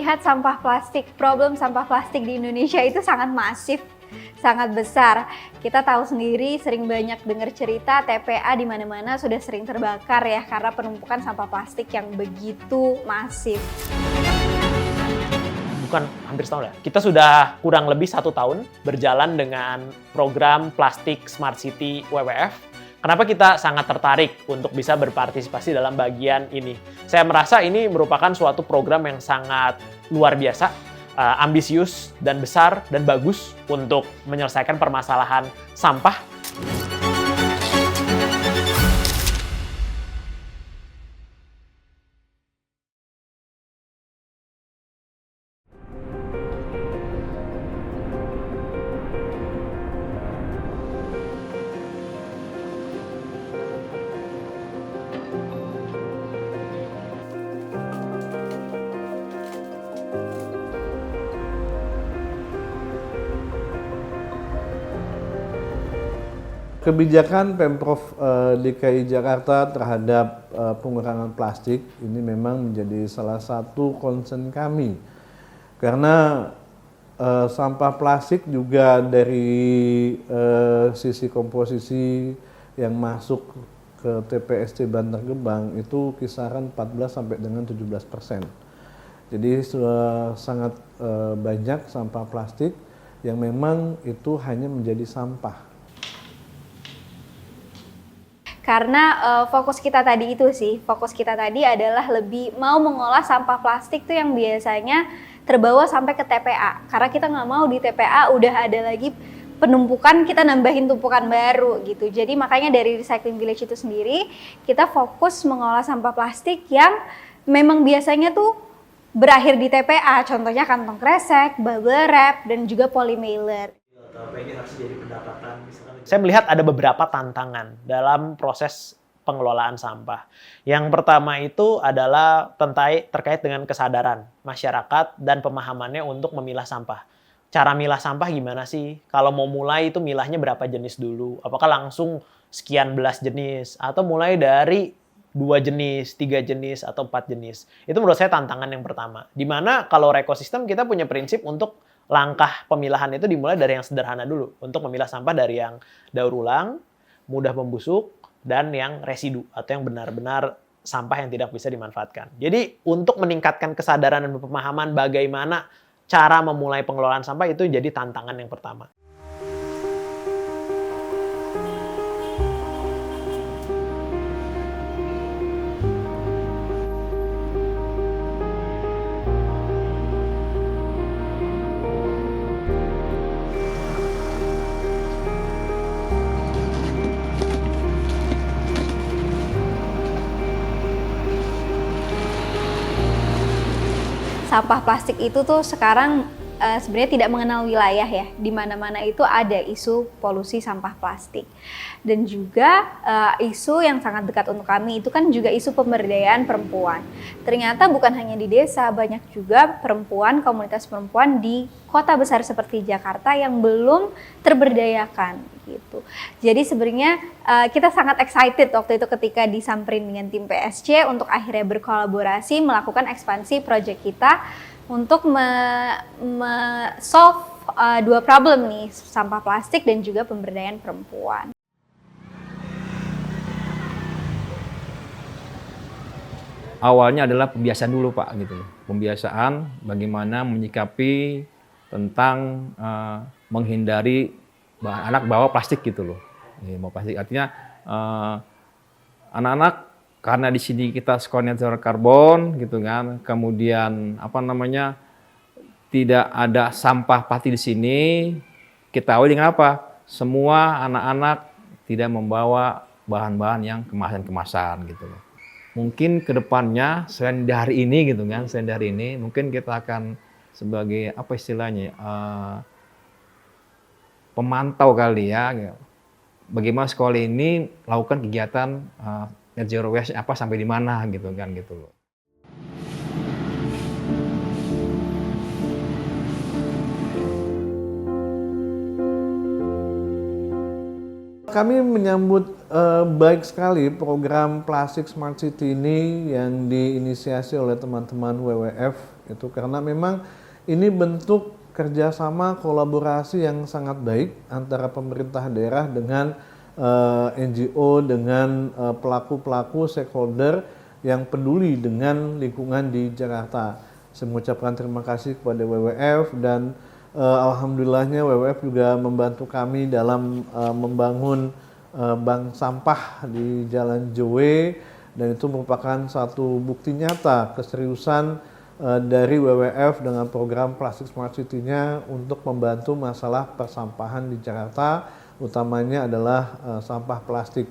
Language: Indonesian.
melihat sampah plastik, problem sampah plastik di Indonesia itu sangat masif, sangat besar. Kita tahu sendiri, sering banyak dengar cerita TPA di mana-mana sudah sering terbakar ya karena penumpukan sampah plastik yang begitu masif. Bukan hampir setahun ya. Kita sudah kurang lebih 1 tahun berjalan dengan program Plastik Smart City WWF. Kenapa kita sangat tertarik untuk bisa berpartisipasi dalam bagian ini? Saya merasa ini merupakan suatu program yang sangat luar biasa, ambisius dan besar dan bagus untuk menyelesaikan permasalahan sampah. Kebijakan Pemprov DKI Jakarta terhadap pengurangan plastik ini memang menjadi salah satu concern kami. Karena sampah plastik juga dari sisi komposisi yang masuk ke TPST Bantar Gebang itu kisaran 14 sampai dengan 17%. Jadi sangat banyak sampah plastik yang memang itu hanya menjadi sampah. Karena fokus kita tadi itu sih, fokus kita tadi adalah lebih mau mengolah sampah plastik tuh yang biasanya terbawa sampai ke TPA. Karena kita nggak mau di TPA udah ada lagi penumpukan, kita nambahin tumpukan baru gitu. Jadi makanya dari Recycling Village itu sendiri, kita fokus mengolah sampah plastik yang memang biasanya tuh berakhir di TPA. Contohnya kantong kresek, bubble wrap, dan juga polymailer. Saya melihat ada beberapa tantangan dalam proses pengelolaan sampah. Yang pertama itu adalah terkait dengan kesadaran masyarakat dan pemahamannya untuk memilah sampah. Cara milah sampah gimana sih? Kalau mau mulai itu milahnya berapa jenis dulu? Apakah langsung sekian belas jenis? Atau mulai dari 2 jenis, 3 jenis, atau 4 jenis? Itu menurut saya tantangan yang pertama. Dimana kalau ekosistem kita punya prinsip untuk langkah pemilahan itu dimulai dari yang sederhana dulu. Untuk memilah sampah dari yang daur ulang, mudah membusuk, dan yang residu atau yang benar-benar sampah yang tidak bisa dimanfaatkan. Jadi untuk meningkatkan kesadaran dan pemahaman bagaimana cara memulai pengelolaan sampah itu jadi tantangan yang pertama. Sampah plastik itu tuh sekarang sebenarnya tidak mengenal wilayah ya. Di mana-mana itu ada isu polusi sampah plastik. Dan juga isu yang sangat dekat untuk kami itu kan juga isu pemberdayaan perempuan. Ternyata bukan hanya di desa, banyak juga perempuan, komunitas perempuan di kota besar seperti Jakarta yang belum terberdayakan gitu. Jadi sebenarnya kita sangat excited waktu itu ketika disamperin dengan tim PSC untuk akhirnya berkolaborasi melakukan ekspansi proyek kita untuk solve 2 problem nih, sampah plastik dan juga pemberdayaan perempuan. Awalnya adalah pembiasaan dulu Pak gitu loh. Pembiasaan bagaimana menyikapi tentang menghindari anak bawa plastik gitu loh. Bawa plastik artinya anak-anak karena di sini kita skor net zero karbon gitu kan. Kemudian tidak ada sampah plastik di sini. Kita awali dengan apa? Semua anak-anak tidak membawa bahan-bahan yang kemasan-kemasan gitu loh. Mungkin kedepannya selain dari ini gitu kan, mungkin kita akan sebagai apa istilahnya pemantau kali ya, bagaimana sekolah ini lakukan kegiatan net zero waste apa sampai di mana gitu kan gitu loh. Kami menyambut baik sekali program Plastik Smart City ini yang diinisiasi oleh teman-teman WWF Itu karena memang ini bentuk kerjasama kolaborasi yang sangat baik antara pemerintah daerah dengan NGO, dengan pelaku-pelaku stakeholder yang peduli dengan lingkungan di Jakarta. Saya mengucapkan terima kasih kepada WWF dan alhamdulillahnya WWF juga membantu kami dalam membangun bank sampah di Jalan Jowe, dan itu merupakan satu bukti nyata keseriusan dari WWF dengan program Plastik Smart City-nya untuk membantu masalah persampahan di Jakarta, utamanya adalah sampah plastik.